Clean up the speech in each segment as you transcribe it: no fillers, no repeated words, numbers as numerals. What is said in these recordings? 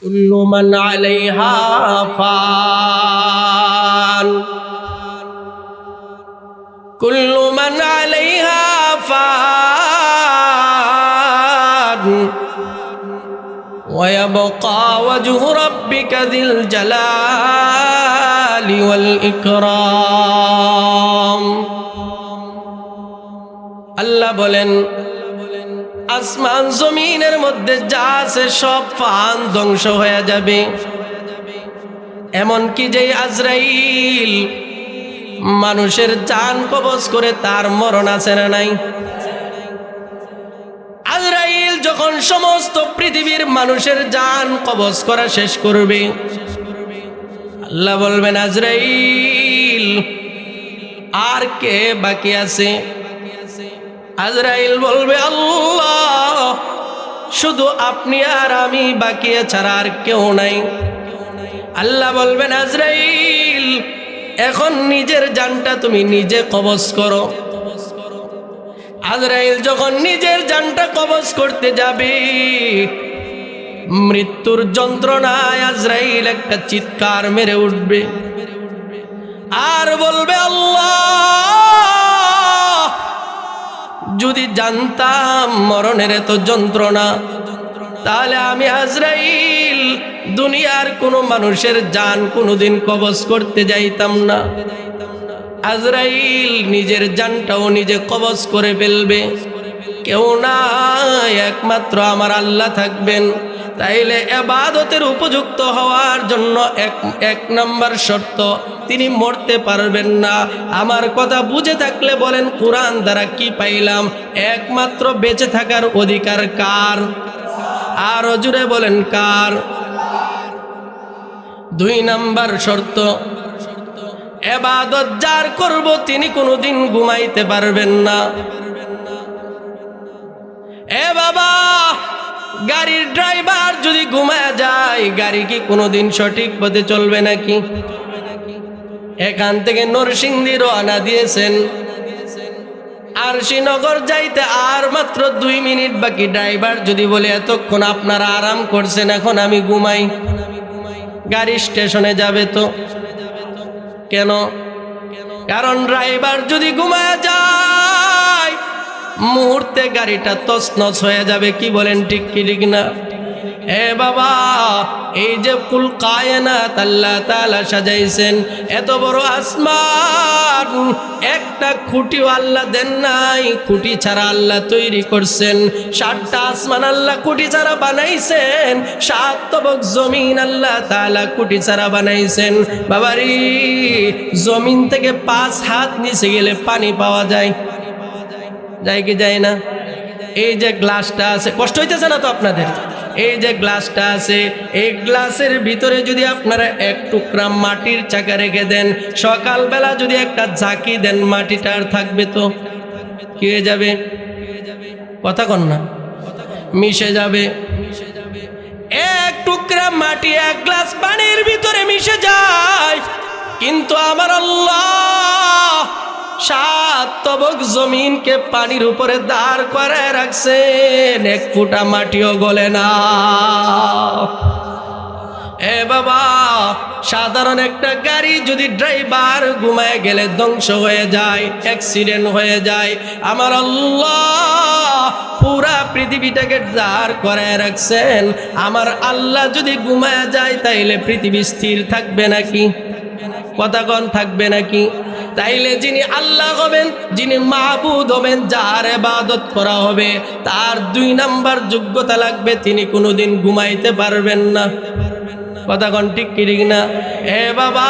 কুল্লু মান আলাইহা ফান কুল্লু মান আলাইহা ফান ওয়া ইয়াবকা ওয়াজহু রাব্বিকা যিল জালালি ওয়াল ইকরাম। আল্লাহ বলেন, আসমান জমিনের মধ্যে যা আছে সব ফান ধ্বংস হয়ে যাবে, এমনকি যে আজরাইল মানুষের জান কবজ করে তার মরণ আছে না নাই? আজরাইল যখন সমস্ত পৃথিবীর মানুষের জান কবজ করা শেষ করবে, আল্লাহ বলবেন, আজরাইল আর কে বাকি আছে? আজরাইল বলবে, আল্লাহ শুধু আপনি আর আমি বাকি ছাড়া আর কেউ নাই। আল্লাহ বলবেন, আজরাইল এখন নিজের জানটা তুমি নিজে কবজ করো। আজরাইল যখন নিজের জানটা কবজ করতে যাবে, মৃত্যুর যন্ত্রণায় আজরাইল একটা চিৎকার মেরে উঠবে আর বলবে, আল্লাহ যদি জানতাম মরণের এত যন্ত্রণা, তাহলে আমি আজরাইল দুনিয়ার কোনো মানুষের জান কোনোদিন কবজ করতে যাইতাম না। আজরাইল নিজের জানটাও নিজে কবজ করে ফেলবে, কেউ না, একমাত্র আমার আল্লাহ থাকবেন। তাইলে ইবাদতের উপযুক্ত হওয়ার জন্য এক নাম্বার শর্ত, তিনি মরতে পারবেন না। আমার কথা বুঝে থাকলে বলেন, কোরআন দ্বারা কি পাইলাম? একমাত্র বেঁচে থাকার অধিকার কার? আরো জুড়ে বলেন, কার? 2 নাম্বার শর্ত, ইবাদত যার করব তিনি কোনোদিন ঘুমাইতে পারবেন না। এ বাবা, গাড়ির ড্রাইভার যদি ঘুমায় যায়, গাড়ি কি কোনোদিন সঠিক পথে চলবে নাকি? এখান থেকে নরসিংদী রওনা দিয়েছেন, আরশিনগর যাইতে আর মাত্র 2 মিনিট বাকি। ড্রাইভার যদি বলে, এতক্ষণ আপনারা আরাম করছেন, এখন আমি ঘুমাই, গাড়ি স্টেশনে যাবে তো কেন? কারণ ড্রাইভার যদি ঘুমায় যায়, মুহূর্তে গাড়িটা তছনছ হয়ে যাবে। কি বলেন, ঠিক কি ঠিক না? এ বাবা, এই যে কুল কায়নাত আল্লাহ তাআলা সাজাইছেন, এত বড় আসমান, একটা খুঁটিও আল্লাহ দেন নাই, খুঁটি ছাড়া আল্লাহ তৈরি করছেন। 7টা আসমান আল্লাহ খুঁটি ছাড়া বানাইছেন, 7 তবক জমিন আল্লাহ তাআলা খুঁটি ছাড়া বানাইছেন। বাবারি, জমিন থেকে 5 হাত নিচে গেলে পানি পাওয়া যায়, যায় কি যায় না? এই যে গ্লাসটা আছে, কষ্ট হইতেছে না তো আপনাদের? এই যে গ্লাসটা আছে, এই গ্লাসের ভিতরে যদি আপনারা এক টুকরা মাটির চাকা রেখে দেন, সকালবেলা যদি একটা ঝাঁকি দেন, মাটিটা আর থাকবে তো কি হয়ে যাবে? কথা কন না, মিশে যাবে। এক টুকরা মাটি 1 গ্লাস পানির ভিতরে মিশে যায়, কিন্তু আমার আল্লাহ 7 তবক জমিনকে পানির উপরে দাঁড় করে রাখছেন, 1 ফুটা মাটিও গলে না। এ বাবা, সাধারণ একটা গাড়ি যদি ড্রাইভার ঘুমায় গেলে ধ্বংস হয়ে যায়, অ্যাক্সিডেন্ট হয়ে যায়, আমার আল্লাহ পুরা পৃথিবীটাকে দাঁড় করে রাখছেন। আমার আল্লাহ যদি ঘুমায় যায়, তাইলে পৃথিবী স্থির থাকবে নাকি? কথা কোন থাকবে নাকি? তাইলে যিনি আল্লাহ হবেন, যিনি মাবুদ হবেন, যার ইবাদত করা হবে, তার 2 নাম্বার যোগ্যতা লাগবে, তিনি কোনোদিন ঘুমাইতে পারবেন না। কথা কোন ঠিক কি ঠিক না? এ বাবা,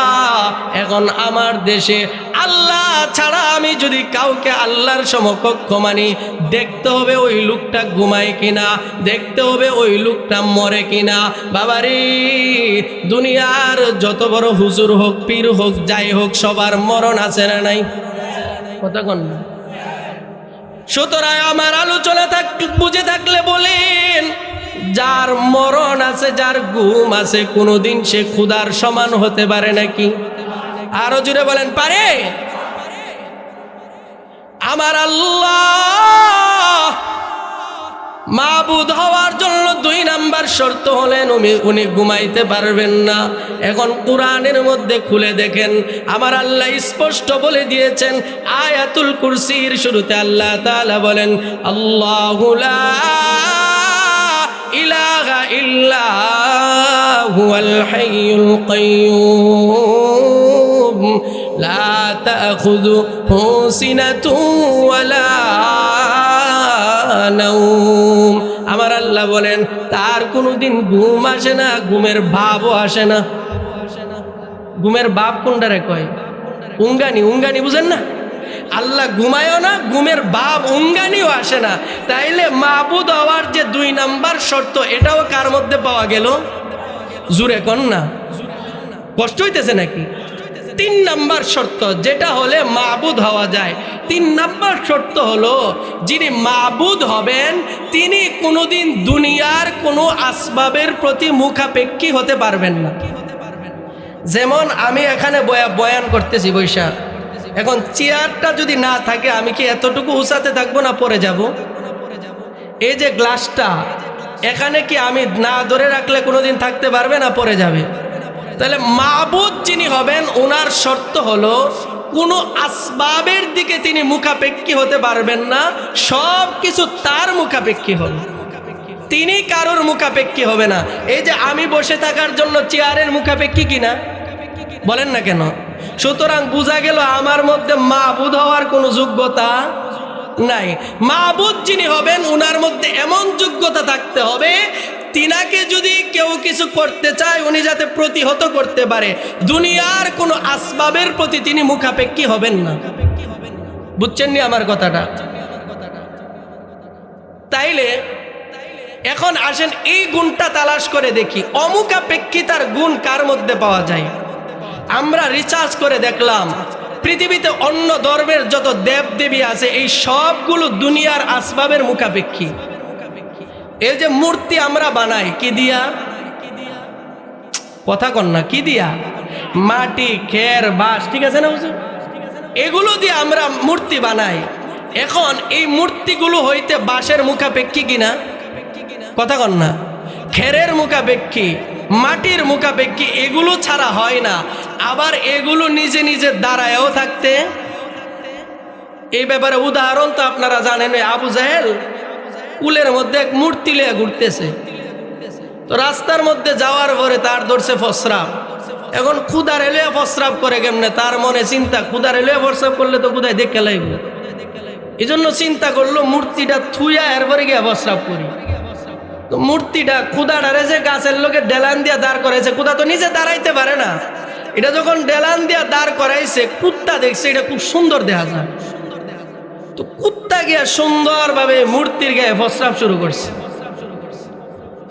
এখন আমার দেশে আল্লাহ ছাড়া আমি যদি কাউকে আল্লাহর সমকক্ষ মানি, দেখতে হবে ওই লোকটা ঘুমায় কিনা, দেখতে হবে ওই লোকটা মরে কিনা। বাবারে, দুনিয়ার যত বড় হুজুর হোক, পীর হোক, যাই হোক, সবার মরণ আছে না নাই? কথা কোন? সুতরাং আমার আলোচনা বুঝে থাকলে বলেন, যার মরণ আছে, যার ঘুম আছে, কোনোদিন সে খোদার সমান হতে পারে নাকি? আরো জুড়ে বলেন, পারে? আমার আল্লাহ মাবুদ হওয়ার জন্য 2 নাম্বার শর্ত হলেন উনি ঘুমাইতে পারবেন না। এখন কোরআনের মধ্যে খুলে দেখেন, আমার আল্লাহ স্পষ্ট বলে দিয়েছেন, আয়াতুল কুরসির শুরুতে আল্লাহ তাআলা বলেন, আল্লাহু লা ইলাহা ইল্লা হুয়াল হাইয়ুল কাইয়্যুম লা তাখুযুহু সিনাতুন ওয়ালা নাওম। আমার আল্লাহ বলেন তার কোনোদিন ঘুম আসে না, ঘুমের ভাবও আসে না। ঘুমের ভাব কোনটারে কয়? উঙ্গানি। উঙ্গানি বুঝেন না? আল্লাহ ঘুমায়ও না, ঘুমের ভাব উঙ্গানিও আসে না। তাইলে মাবুদ হওয়ার যে 2 নাম্বার শর্ত, এটাও কার মধ্যে পাওয়া গেল? জুরে কোন না, কষ্ট হইতেছে নাকি? 3 নাম্বার শর্ত, যেটা হলে মাবুদ হওয়া যায়। 3 নাম্বার শর্ত হলো, যিনি মাবুদ হবেন তিনি কোনোদিন দুনিয়ার কোনো আসবাবের প্রতি মুখাপেক্ষী হতে পারবেন না। যেমন আমি এখানে বয়ান করতেছি বৈশা, এখন চেয়ারটা যদি না থাকে আমি কি এতটুকু উঁচাতে থাকবো না পড়ে যাব? এই যে গ্লাসটা, এখানে কি আমি না ধরে রাখলে কোনোদিন থাকতে পারবে না পড়ে যাবে? তাহলে মাবুদ যিনি হবেন ওনার শর্ত হলো কোনো আসবাবের দিকে তিনি মুখাপেক্ষী হতে পারবেন না, সব কিছু তার মুখাপেক্ষী হবে, তিনি কারোর মুখাপেক্ষী হবে না। এই যে আমি বসে থাকার জন্য চেয়ারের মুখাপেক্ষী কিনা বলেন না কেন? সুতরাং বোঝা গেল আমার মধ্যে মাবুদ হওয়ার কোনো যোগ্যতা নাই। মাবুদ যিনি হবেন ওনার মধ্যে এমন যোগ্যতা থাকতে হবে, তিনাকে যদি কেউ কিছু করতে চায় উনি যাতে প্রতিহত করতে পারে, দুনিয়ার কোনো আসবাবের প্রতি তিনি মুখাপেক্ষী হবেন না। বুঝছেন নি আমার কথাটা? তাইলে এখন আসেন এই গুণটা তালাশ করে দেখি, অমুখাপেক্ষিতার গুণ কার মধ্যে পাওয়া যায়। আমরা রিসার্চ করে দেখলাম পৃথিবীতে অন্য ধর্মের যত দেব দেবী আছে এই সবগুলো দুনিয়ার আসবাবের মুখাপেক্ষী। এই যে মূর্তি আমরা বানাই কি দিয়া? কথা কন না, কি দিয়া? মাটি, খের, বাঁশ, ঠিক আছে না হুজুর? এগুলো দিয়ে আমরা মূর্তি বানাই। এখন এই মূর্তিগুলো হইতে বাঁশের মুখাপেক্ষী কিনা? কথা কন না। খেরের মুখাপেক্ষী, মাটির মুখাপেক্ষী, এগুলো ছাড়া হয় না। আবার এগুলো নিজে নিজে দাঁড়ায়ও থাকতে, এই ব্যাপারে উদাহরণ তো আপনারা জানেন, আবু জাহেল কুলের মধ্যে এক মূর্তি লিয়ে ঘুরতেছে, তো রাস্তার মধ্যে যাওয়ার পরে তার ধরছে ফসরাব। এখন ক্ষুদার এলে ফসরাব করে কেমনে? তার মনে চিন্তা, ক্ষুদার এলে ফসরাব করলে তো ক্ষুদায় দেখে লাইব, এই জন্য চিন্তা করলো মূর্তিটা থুইয়া এরপরে গিয়ে ফসরাব করি। তো মূর্তিটা ক্ষুদাটারে যে গাছের লোকে ডেলান দিয়া দাঁড় করাইছে, ক্ষুদা তো নিজে দাঁড়াইতে পারে না, এটা যখন ডেলান দিয়া দাঁড় করাইছে কুত্তা দেখছে এটা খুব সুন্দর দেখা যায়, তো কুত্তা গিয়া সুন্দরভাবে মূর্তির গায়ে ফসরাব শুরু করছে।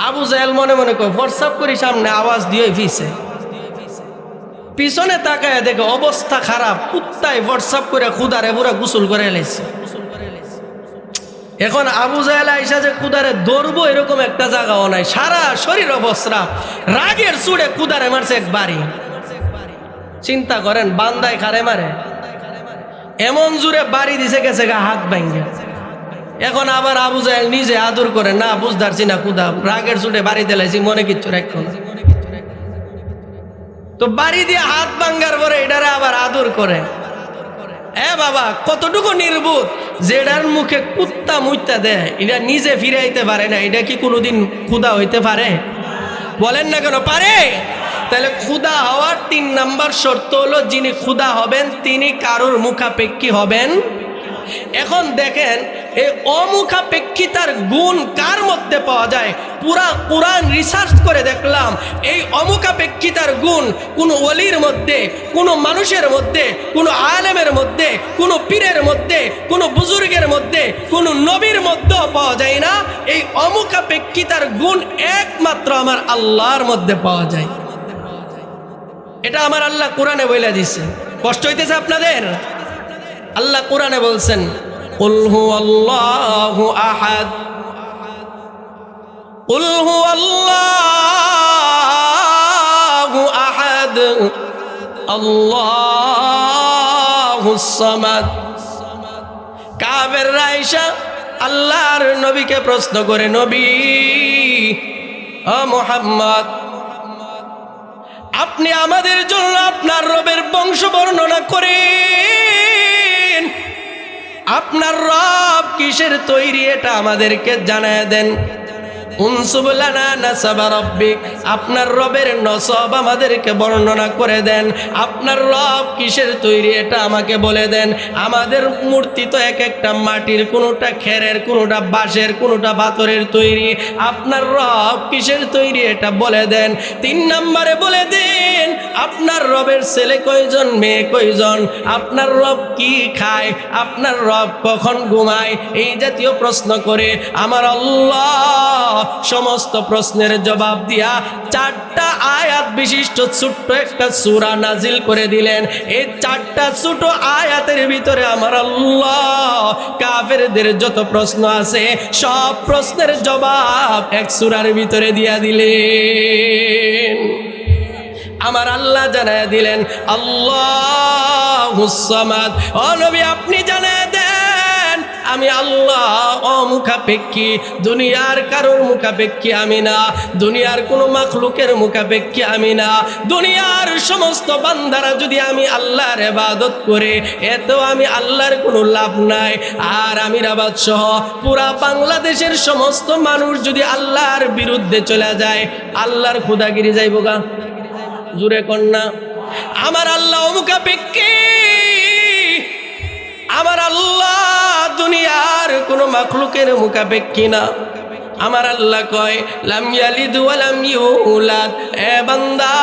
আবু জাহেল মনে মনে কয় ফসরাব করি, সামনে আওয়াজ দিয়ে ফিসে, পিছনে তাকায় দেখে অবস্থা খারাপ, কুত্তায় ফসরাব করে ক্ষুদারে পুরা গোসল করে এলাইছে। এখন আবু জাহেল আইসা যে কুদারে ধরবো এরকম একটা জায়গাও নাই, সারা শরীর অবস্রাব, রাগের চুড়ে কুদারে মারছে এক বাড়ি। চিন্তা করেন বান্দায় খারে মারে, এমন জুড়ে বাড়ি দিছে গেছে গা হাত ভাঙ্গে। এখন আবার আবু জাহেল নিজে আদর করে, না বুঝদারছি না কুদা, রাগের চুড়ে বাড়ি দিলাইছি, মনে কিচ্ছু রাখো না। তো বাড়ি দিয়ে হাত ভাঙ্গার পরে এটারে আবার আদর করে। বাবা কতটুকু নির্বোধ, যেটার মুখে কুত্তা মুইতা দেয় এটা নিজে ফিরাইতে পারে না, এটা কি কোনোদিন ক্ষুধা হইতে পারে? বলেন না কেন পারে? তাহলে ক্ষুধা হওয়ার 3 নাম্বার শর্ত হলো যিনি ক্ষুধা হবেন তিনি কারোর মুখাপেক্ষী হবেন। এখন দেখেন এই অমুখাপেক্ষিতার গুণ কার মধ্যে পাওয়া যায়। পুরা কোরআন রিসার্চ করে দেখলাম এই অমুখাপেক্ষিতার গুণ কোনো ওলির মধ্যে, কোনো মানুষের মধ্যে, কোনো আলেমের মধ্যে, কোনো পীরের মধ্যে, কোনো বুজুর্গের মধ্যে, কোনো নবীর মধ্যেও পাওয়া যায় না। এই অমুখাপেক্ষিতার গুণ একমাত্র আমার আল্লাহর মধ্যে পাওয়া যায়। এটা আমার আল্লাহ কোরআনে বলে দিছে। কষ্ট হইতেছে আপনাদের? আল্লাহ কোরআনে বলছেন কুল হুয়াল্লাহু আহাদ, কুল হুয়াল্লাহু আহাদ, আল্লাহুস সামাদ। কাফেররা আইসা আল্লাহর নবীকে প্রশ্ন করে, নবী ও মুহাম্মদ, আপনি আমাদের জন্য আপনার রবের বংশ বর্ণনা করেন, আপনার রব কিসের তৈরি এটা আমাদেরকে জানায় দেন। উনসুব লানা নাসাবা রাব্বিক, আপনার রবের নসব আমাদেরকে বর্ণনা করে দেন। আপনার রব কিসের তৈরি এটা আমাকে বলে দেন। আমাদের মূর্তি তো এক একটা মাটির, কোনোটা খেরের, কোনোটা বাঁশের, কোনোটা পাথরের তৈরি। আপনার রব কিসের তৈরি এটা বলে দেন। 3 নম্বরে বলে দেন আপনার রবের ছেলে কয়জন, মেয়ে কয়জন, আপনার রব কি খায়, আপনার রব কখন ঘুমায়। এই জাতীয় প্রশ্ন করে আমার আল্লাহ সমস্ত প্রশ্নের জবাব দিয়া 4টা আয়াত বিশিষ্ট ছোট্ট একটা সূরা নাজিল করে দিলেন। এই 4টা ছোট আয়াতের ভিতরে আমার আল্লাহ কাফেরদের যত প্রশ্ন আছে সব প্রশ্নের জবাব এক সূরার ভিতরে দিয়া দিলেন। আমার আল্লাহ জানায় দিলেন আল্লাহুস সামাদ। ও নবী আপনি জানায় দেন আমি আল্লাহ অমুখাপেক্ষী, দুনিয়ার কারোর মুখাপেক্ষী আমি না, দুনিয়ার কোনো মাখলুকের মুখাপেক্ষী আমি না। দুনিয়ার সমস্ত বান্দারা যদি আমি আল্লাহর ইবাদত করে এতেও আমি আল্লাহর কোনো লাভ নাই। আর আমির আবাদ সহ পুরা বাংলাদেশের সমস্ত মানুষ যদি আল্লাহর বিরুদ্ধে চলে যায়, আল্লাহর খুদাগিরি যাইব গা। জুরে কন্যা আমার আল্লাহ মুখাপেক্ষী, আমার আল্লাহ দুনিয়ার কোনো মাখলুকের মুখাপেক্ষী না। আমার আল্লাহ কয় লাম ইয়ালিদ ওয়া লাম ইউলাদ, এ বান্দা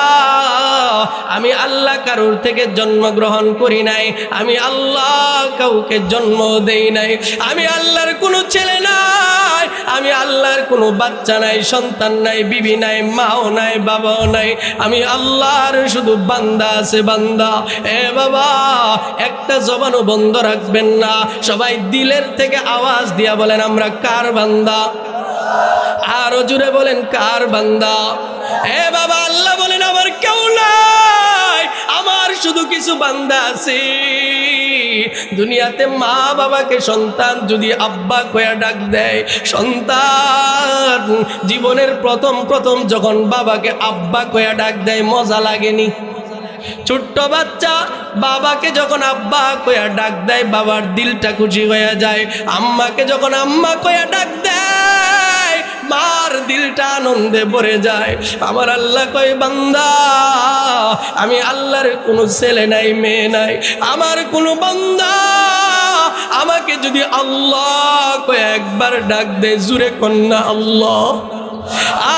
আমি আল্লাহ কারোর থেকে জন্মগ্রহণ করি নাই, আমি আল্লাহ কাউকে জন্ম দেই নাই, আমি আল্লাহর কোনো ছেলে নাই, আমি আল্লাহর কোনো বাচ্চা নাই, সন্তান নাই, বিবি নাই, মাও নাই, বাবাও নাই, আমি আল্লাহর শুধু বান্দা আছে বান্দা। এ বাবা একটা জবানও বন্ধ রাখবেন না, সবাই দিলের থেকে আওয়াজ দিয়া বলেন আমরা কার বান্দা। আরো জুড়ে বলেন কার বান্দা। এ বাবা আল্লাহ বলেন আমার কেউ নাই, আমার শুধু কিছু বান্দা আছে। দুনিয়াতে মা বাবাকে সন্তান যদি আব্বা কয়া ডাক দেয়, সন্তান জীবনের প্রথম যখন বাবাকে আব্বা কয়া ডাক দেয় মজা লাগেনি? ছোট্ট বাচ্চা বাবাকে যখন আব্বা কয়া ডাক দেয় বাবার দিলটা খুশি হয়ে যায়, আম্মাকে যখন আম্মা কয়া ডাক দেয় মার দিলটা আনন্দে ভরে যায়। আমার আল্লাহ কয় বান্দা আমি আল্লাহর কোনো ছেলে নাই, মেয়ে নাই, আমার কোনো বান্দা আমাকে যদি আল্লাহ কয় একবার ডাক দেয়, জুরে কন্যা আল্লাহ,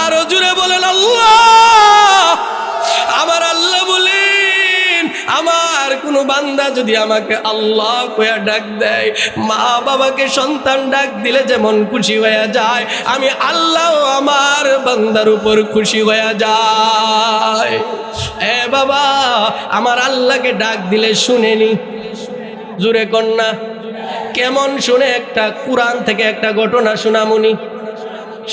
আরো জুড়ে বলেন আল্লাহ। আমার আল্লাহ বলেন আমার কোনো বান্দা যদি আমাকে আল্লাহ কয়া ডাক দেয়, মা বাবাকে সন্তান ডাক দিলে যেমন খুশি হয়ে যায়, আমি আল্লাহ আমার বান্দার উপর খুশি হয়ে যায়। এ বাবা আমার আল্লাহকে ডাক দিলে শুনেনি? জুরে কন্যা কেমন শুনে? একটা কোরআন থেকে একটা ঘটনা শোনামুনি।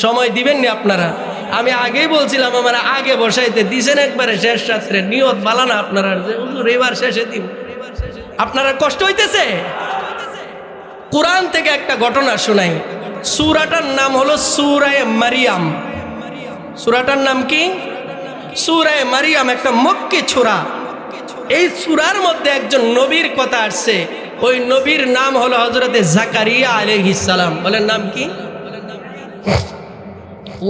সময় দিবেননি আপনারা? আমি আগেই বলছিলাম আমার আগে বসাইতে দিছেন একবারে শেষ রাত্রে, নিয়ত বালানা আপনারা যে হুজুর এবার শেষে দিন, আপনারা কষ্ট হইতেছে। কোরআন থেকে একটা ঘটনা শোনাই। সূরাটার নাম হলো সূরা মারিয়াম। সূরাটার নাম কি? সূরা মারিয়াম, একটা মক্কি সূরা। এই সূরার মধ্যে একজন নবীর কথা আসছে। ওই নবীর নাম হলো হযরতে জাকারিয়া আলাইহিস সালাম। বলেন নাম কি?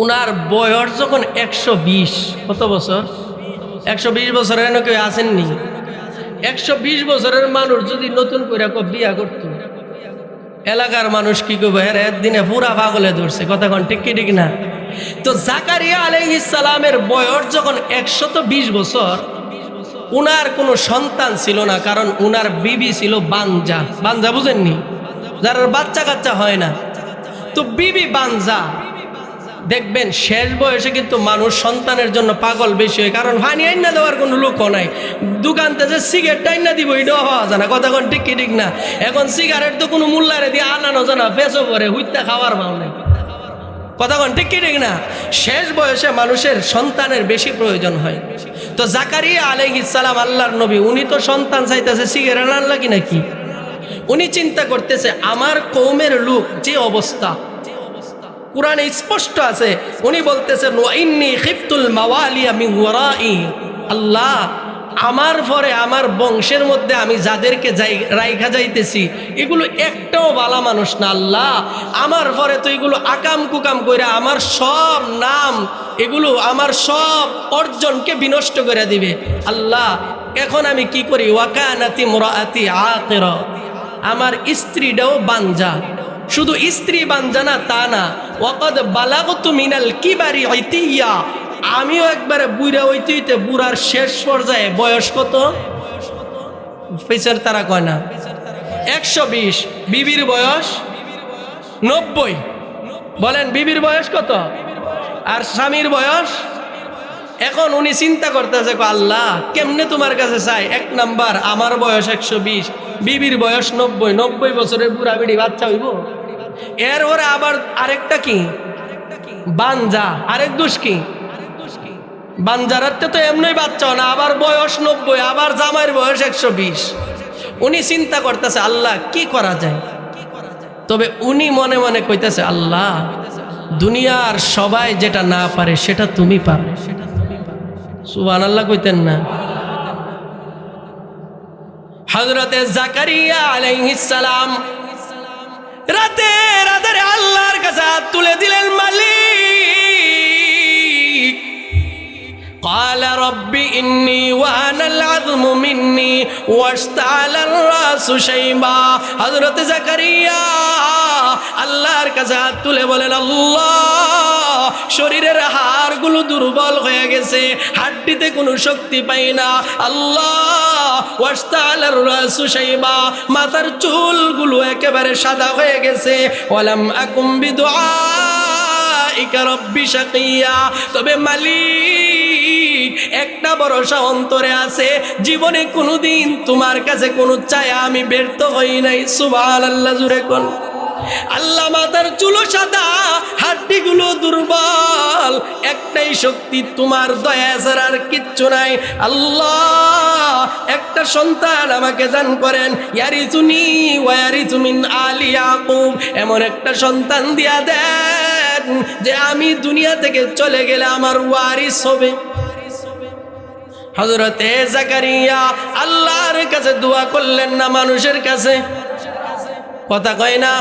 উনার বয়স যখন 120, কত বছর? 120 বছরের কেউ আসেননি? 120 বছরের মানুষ যদি নতুন করে বিয়া করতো, এলাকার মানুষ কি করবে? এর দিনে পুরা পাগলে ধরছে, কথা কোন ঠিক কি ঠিক না? তো জাকারিয়া আলাইহিস সালামের বয়স যখন 120 বছর, উনার কোনো সন্তান ছিল না, কারণ উনার বিবি ছিল বানজা। বানজা বুঝেননি? যার বাচ্চা কাচ্চা হয় না, তো বিবি বানজা। দেখবেন শেষ বয়সে কিন্তু মানুষ সন্তানের জন্য পাগল বেশি হয়, কারণ পানি আইনা দেওয়ার কোনো লোকও নাই। দোকানতে যে সিগারেট আইনা দিব এটাও হওয়া যায় না, কথা কোন ঠিক কি ঠিক না? এখন সিগারেট তো কোনো মূল্যারে দিয়ে আনানো জানা, বেচো পরে হুইত্যা খাওয়ার ভাও নেই, কথা কোন ঠিক কি ঠিক না? শেষ বয়সে মানুষের সন্তানের বেশি প্রয়োজন হয়। তো জাকারিয়া আলাইহিস সালাম আল্লাহর নবী, উনি তো সন্তান চাইতেছে, সিগারেট আনলা কি নাকি? উনি চিন্তা করতেছে আমার কওমের লোক যে অবস্থা, কুরআনে স্পষ্ট আছে, উনি বলতেছেন ওয়া ইন্নী খিফতুল মাওয়ালিয়া মিন ওয়ারাই, আল্লাহ আমার পরে আমার বংশের মধ্যে আমি যাদেরকে রাইখা যাইতেছি এগুলো একটাও ভালো মানুষ না আল্লাহ, আমার পরে তো এগুলো আকাম কুকাম কইরা আমার সব নাম এগুলো আমার সব অর্জনকে বিনষ্ট করে দিবে আল্লাহ, এখন আমি কি করি? ওয়াকানাতি মুরাআতি আকিরা, আমার স্ত্রীটাও বানজা, শুধু স্ত্রী বানজা না তা না, ওয়াকাদ বালাগতু মিনাল কিবারি ইতিয়া, আমিও একবারে বুড়া হইতে হইতে বুড়ার শেষ পর্যায়ে, বয়স কত? ফিচার তারা কয় না 120, বিবির বয়স 90, বলেন বিবির বয়স কত আর স্বামীর বয়স? এখন উনি চিন্তা করতেছে আল্লাহ কেমনে তোমার কাছে চাই, এক নাম্বার আমার বয়স 120, বিবির বয়স 90 বছরের বুড়া বিড়ি বাচ্চা হইব, এর ওরে আবার আরেকটা কি বানজা, আরেক দোষ কি বানজারাতে তো এমনি বাচ্চা না, আবার বয়স 90, আবার জামাইয়ের বয়স 120। উনি চিন্তা করতেছে আল্লাহ কি করা যায়, তবে উনি মনে মনে কইতেছে আল্লাহ দুনিয়ার সবাই যেটা না পারে সেটা তুমি পারো। সুবহানাল্লাহ কইতেন না? হযরতে জাকারিয়া আলাইহিস সালাম রাতে রাতে আল্লাহর কাছে হাত তুলে দিলেন, মালিক قال رب إني وأنا العظم مني واشتعل الرأس شيبا। হযরত জাকারিয়া আল্লাহর কাছে হাত তুলে বলেন আল্লাহ শরীরের হাড়গুলো দুর্বল হয়ে গেছে, হাড্ডিতে কোনো শক্তি পাই না আল্লাহ, ওয়াশতা'আল আর-রাসু শাইবা, মাথার চুলগুলো একেবারে সাদা হয়ে গেছে, ওয়ালাম আকুম বিদুআইকা রাব্বি শাকিয়া, তবে মালিক একটা ভরসা অন্তরে আছে, জীবনে কোনোদিন তোমার কাছে কোনো চায়া আমি ব্যর্থ হই নাই। সুবহানাল্লাহ জুরে কোন আল্লাহ মাথার চুলো সাদা, হাড্ডিগুলো দুর্বল, একটাই শক্তি তোমার দয়া ছাড়া আর কিচ্ছু নাই আল্লাহ, একটা সন্তান আমাকে দান করেন, ইয়ারিসুনি ওয়া ইয়ারিসু মিন আলি ইয়াকুব, এমন একটা সন্তান দিয়া দেন যে আমি দুনিয়া থেকে চলে গেলে আমার ওয়ারিস হবে। হযরতে জাকারিয়া আল্লাহর কাছে দোয়া করলেন না মানুষের কাছে, কথা কয় না,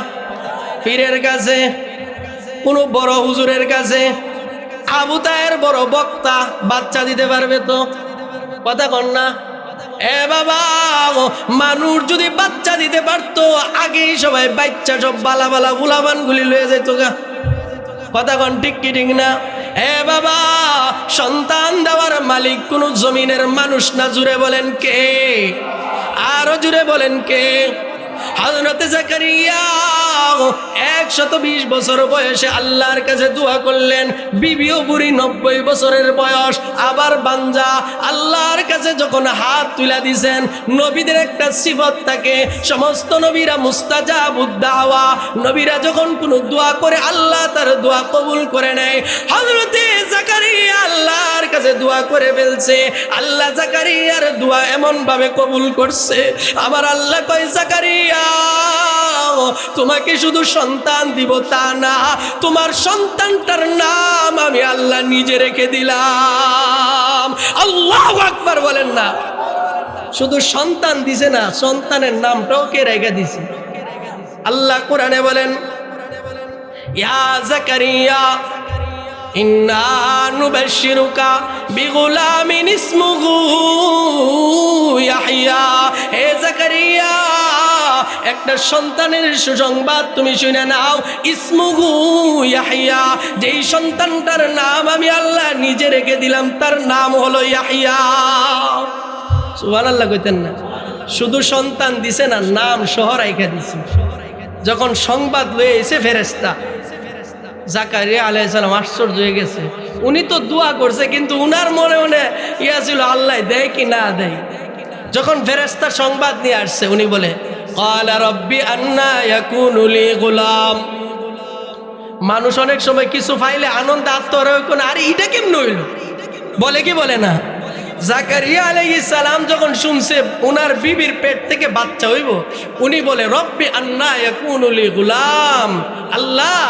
পীরের কাছে, কোনো বড় হুজুরের কাছে, আবু তাহের বড় বক্তা বাচ্চা দিতে পারবে তো? কথা কন না? এ বাবা, মানুষ যদি বাচ্চা দিতে পারতো আগেই সবাই বাচ্চা সব বালা বালা গুলাবান গুলি লয়ে যেত গা। কথা কন ঠিক কি ঠিক না? এ বাবা, সন্তান দেওয়ার মালিক কোন জমিনের মানুষ না, জুড়ে বলেন কে? আরো জুড়ে বলেন কে? হযরত জাকারিয়া 120 বছর বয়সে আল্লাহর কাছে দোয়া করলেন, বিবিও বুড়ি 90 বছরের বয়স, আবার বাঞ্জা। আল্লাহর কাছে যখন হাত তুলে দিয়েছেন, নবীদের একটা সিফত থাকে, সমস্ত নবীরা মুস্তাজাবুদ দাওয়া, নবীরা যখন কোনো দোয়া করে আল্লাহ তার দোয়া কবুল করে নেয়। হযরত জাকারিয়া আল্লাহর কাছে দোয়া করে ফেলছে, আল্লাহ জাকারিয়ার দোয়া এমন ভাবে কবুল করছে, আমার আল্লাহ কয় জাকারিয়া তোমাকে শুধু সন্তান দিব তা না, তোমার সন্তানটার নাম আমি আল্লাহ নিজে রেখে দিলাম। আল্লাহু আকবার বলেন না? শুধু সন্তান দিছে না, সন্তানের নামটাও কে রেখে দিছে? আল্লাহ কোরআনে বলেন, ইয়া জাকারিয়া ইন্না নুবাশশিরুকা বিগুলামিন ইসমুহু ইয়াহইয়া। হে জাকারিয়া, একটা সন্তানের সুসংবাদ তুমি শুনে নাও, ইসমুহু ইয়াহইয়া, যেই সন্তানটার নাম আমি আল্লাহ নিজে রেখে দিলাম, তার নাম হলো ইয়াহইয়া। সুবহানাল্লাহ কইতেন না? শুধু সন্তান দিছে না, নাম সহ রাইখা দিছে। যখন সংবাদ লয়ে এসে ফেরেশতা, জাকারিয়া আলাইহিস সালাম আশ্চর্য হয়ে গেছে। উনি তো দোয়া করছে, কিন্তু উনার মনে মনে ইয়া ছিল আল্লাহ দেয় কি না দেয়। যখন ফেরেশতা সংবাদ নিয়ে আসছে, উনি বলে ক্বালা রাব্বি আন্না ইয়াকুনু লি গুলাম। মানুষ অনেক সময় কিছু পাইলে আনন্দ আত্মহারা, আরে এটা কেমন হইল, বলে কি বলে না? জাকারিয়া আলাইহিস সালাম যখন শুনছে ওনার বিবির পেট থেকে বাচ্চা হইব, উনি বলে রব্বি আন্না ইয়াকুনু লি গুলাম, আল্লাহ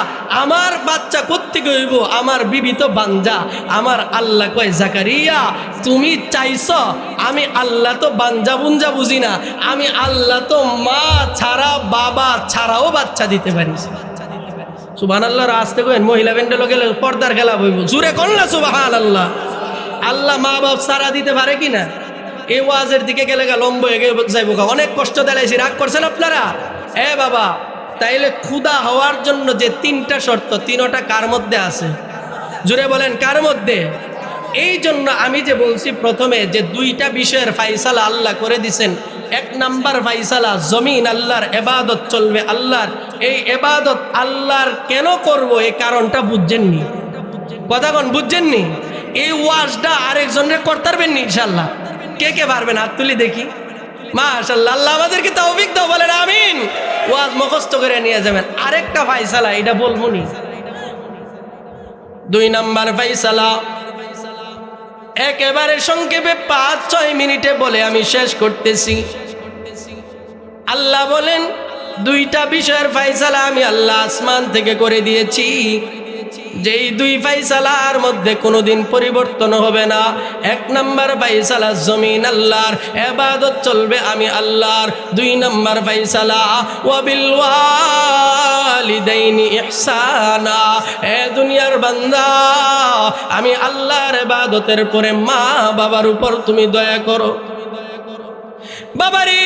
আমার বাচ্চা কোত্থেকে হইব, আমার বিবি তো বাঞ্জা। আমার আল্লাহ কয় জাকারিয়া তুমি চাইছো, আমি আল্লাহ তো বাঞ্জা বুঞ্জা বুঝি না, আমি আল্লাহ তো মা ছাড়া বাবা ছাড়াও বাচ্চা দিতে পারি। সুবহানাল্লাহ। রাস্তে কইন মহিলা ব্যান্ডেল গেলে পর্দার খেলা হইব, জুরে কোন না সুবহানাল্লাহ। আল্লাহ মা বাপ সারা দিতে পারে কিনা? এই ওয়াজের দিকে গেলে লম্ব হয়ে যাইব। অনেক কষ্ট দেলাইছি, রাগ করছেন আপনারা? এ বাবা, তাইলে ক্ষুধা হওয়ার জন্য যে তিনটা শর্ত, তিনটা কার মধ্যে আছে? জুড়ে বলেন কার মধ্যে? এই জন্য আমি যে বলছি প্রথমে যে দুইটা বিষয়ের ফাইসালা আল্লাহ করে দিছেন। এক নাম্বার ফাইসালা, জমিন আল্লাহর, ইবাদত চলবে আল্লাহর। এই ইবাদত আল্লাহর কেন করব, এই কারণটা বুঝছেননি? কথা কোন বুঝছেননি? এই ওয়াজটা আরেকজনের করতে পারবেন ইনশাআল্লাহ। কে কে পারবেন হাত তুলি দেখি। মাশাআল্লাহ, আল্লাহ আমাদেরকে তৌফিক দাও, বলেন আমিন। ওয়াজ মুখস্থ করে নিয়ে যাবেন। আরেকটা ফাইসালা এটা বলবো নি। দুই নাম্বার ফাইসালা একেবারে সংক্ষেপে 5-6 মিনিটে বলে আমি শেষ করতেছি। আল্লাহ বলেন দুইটা বিষয়ের ফাইসালা আমি আল্লাহ আসমান থেকে করে দিয়েছি, যেই দুই ফাইসালার মধ্যে কোনোদিন পরিবর্তন হবে না। এক নাম্বার ফাইসালা জমিন আল্লাহর, ইবাদত চলবে আমি আল্লাহর। দুই নাম্বার ফাইসালা ওয়াবিল ওয়ালিদাইনি ইহসানা, এ দুনিয়ার বান্দা আমি আল্লাহর ইবাদতের পরে মা বাবার উপর তুমি দয়া করো। বাবারে,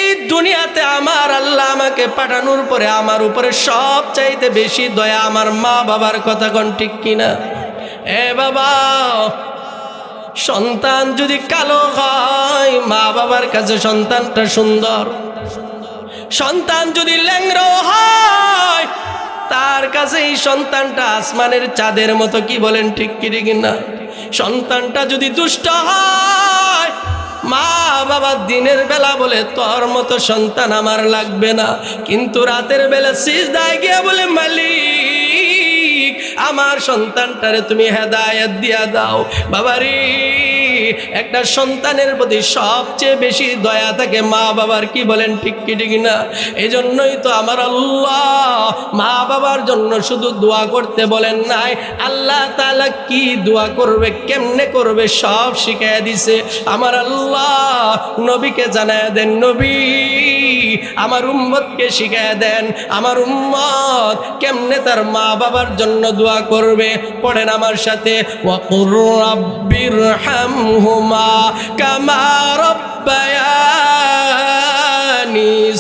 এই দুনিয়াতে আমার আল্লাহ আমাকে পাঠানোর পরে আমার উপরে সব চাইতে বেশি দয়া আমার মা বাবার। কথা কোন ঠিক কিনা? এ বাবা, সন্তান যদি কালো হয় মা বাবার কাছে সন্তানটা সুন্দর। সন্তান যদি ল্যাংড়া হয় তার কাছে এই সন্তানটা আসমানের চাঁদের মতো। কি বলেন ঠিক কিনা? সন্তানটা যদি দুষ্ট হয় মা বাবা দিনের বেলা বলে তোর মতো সন্তান আমার লাগবে না, কিন্তু রাতের বেলা সিজদায় গিয়ে বলে মালিক আমার সন্তানটারে তুমি হেদায়েত দিয়া দাও। বাবারে, একটা সন্তানের প্রতি সবচেয়ে বেশি দয়া থাকে মা বাবার। কি বলেন ঠিক না? এই জন্যই তো আমার আল্লাহ মা বাবার জন্য শুধু দোয়া করতে বলেন নাই, আল্লাহ তাআলা কি দোয়া করবে, কেমনে করবে সব শিখাইয়া দিছে। আমার আল্লাহ নবীকে জানায়া দেন, নবী আমার উম্মতকে শিখাইয়া দেন আমার উম্মত কেমনে তার মা বাবার জন্য দোয়া করবে। পড়েন আমার সাথে, ওয়াকুর রাব্বিরহামহুমা কামা রাব্বায়ানি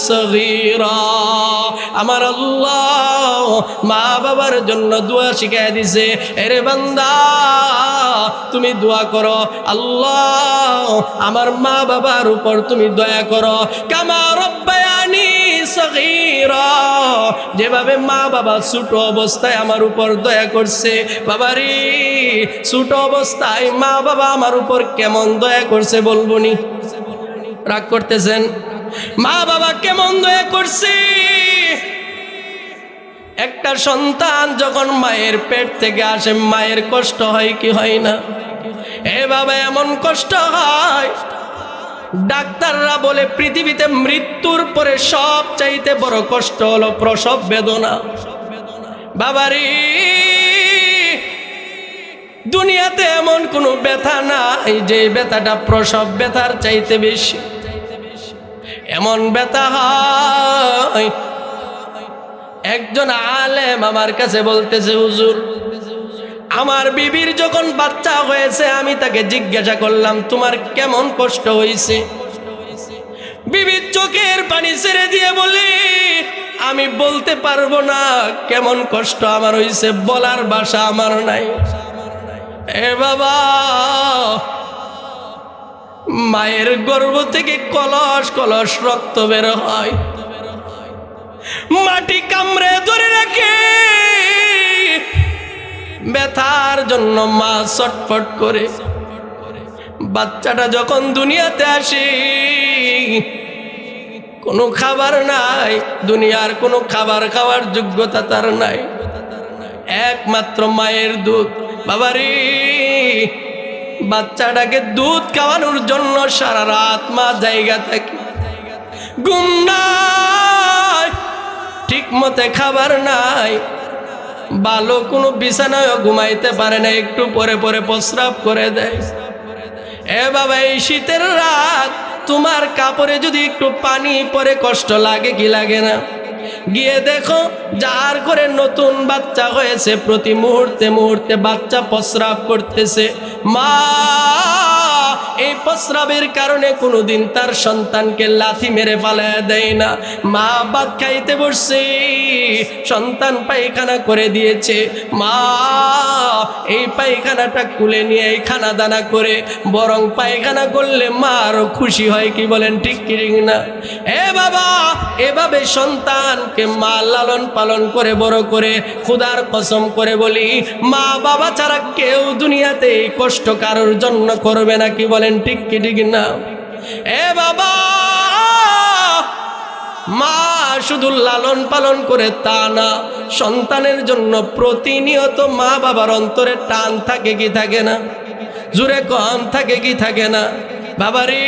সগীরা। আমার আল্লাহ মা বাবার জন্য দোয়া শিখাইয়া দিছে। এরে বান্দা তুমি দোয়া করো, আল্লাহ আমার মা বাবার উপর তুমি দয়া করো। কামা রাব্বায়ানি সগীরা, যেভাবে মা বাবা ছোট অবস্থায় আমার উপর দয়া করছে। বাবারে, ছোট অবস্থায় মা বাবা আমার উপর কেমন দয়া করছে বলবো নি? রাগ করতেছেন? মা বাবা কেমন দয়া করছে। একটা সন্তান যখন মায়ের পেট থেকে আসে মায়ের কষ্ট হয় কি হয় না? এ বাবা, এমন কষ্ট হয় ডাক্তাররা বলে পৃথিবীতে মৃত্যুর পরে সব চাইতে বড় কষ্ট হলো প্রসব বেদনা। বাবারে, দুনিয়াতে এমন কোনো ব্যথা নাই যে ব্যথাটা প্রসব ব্যথার চাইতে বেশি। এমন ব্যথা হয়। একজন আলেম আমার কাছে বলতেছে, হুজুর আমার বিবির যখন বাচ্চা হয়েছে আমি তাকে জিজ্ঞাসা করলাম তোমার কেমন কষ্ট হয়েছে? বিবির চোখের পানি ছেড়ে দিয়ে বলে আমি বলতে পারবো না কেমন কষ্ট আমার হয়েছে, বলার ভাষা আমার নাই। এ বাবা, মায়ের গর্ভ থেকে কলস কলস রক্ত বের হয়, মাটি কামড়ে ধরে রাখে, ব্যথার জন্য মা ছটফট করে। বাচ্চাটা যখন দুনিয়াতে আসে কোনো খাবার নাই, দুনিয়ার কোনো খাবার খাওয়ার যোগ্যতা তার নাই, একমাত্র মায়ের দুধ। বাবারে, বাচ্চাটাকে দুধ খাওয়ানোর জন্য সারা রাত মা জায়গা থাকে, ঘুম নাই, ঠিক মতে খাবার নাই, ভালো কোনো বিছানায় ঘুমাইতে পারে না, একটু পরে পরে প্রস্রাব করে দেয়। এ বাবা, এই শীতের রাত তোমার কাপড়ে যদি একটু পানি পরে কষ্ট লাগে কি লাগে না? গিয়ে দেখো যার করে নতুন বাচ্চা হয়েছে, প্রতি মুহূর্তে মুহূর্তে বাচ্চা প্রস্রাব করতেছে। মা এই প্রস্রাবের কারণে কোনোদিন তার সন্তানকে লাথি মেরে ফালায় দেয় না। মা ভাত খাইতে বসছে, সন্তান পায়খানা করে দিয়েছে, মা এই পায়খানাটা কুলে নিয়ে এই খানা দানা করে, বরং পায়খানা করলে মা আরো খুশি হয়। কি বলেন ঠিক কি না? এ বাবা, এভাবে সন্তানকে মা লালন পালন করে বড় করে, খোদার কসম করে বলি, মা বাবা ছাড়া কেউ দুনিয়াতে এই কষ্ট কারোর জন্য করবে না। কি বলেন ঠিক কি ঠিক না? এ বাবা, মা শুধু লালন পালন করে তা না, সন্তানের জন্য প্রতিনিয়ত মা বাবার অন্তরে টান থাকে কি থাকে না? জোরে কম থাকে কি থাকে না? বাবারে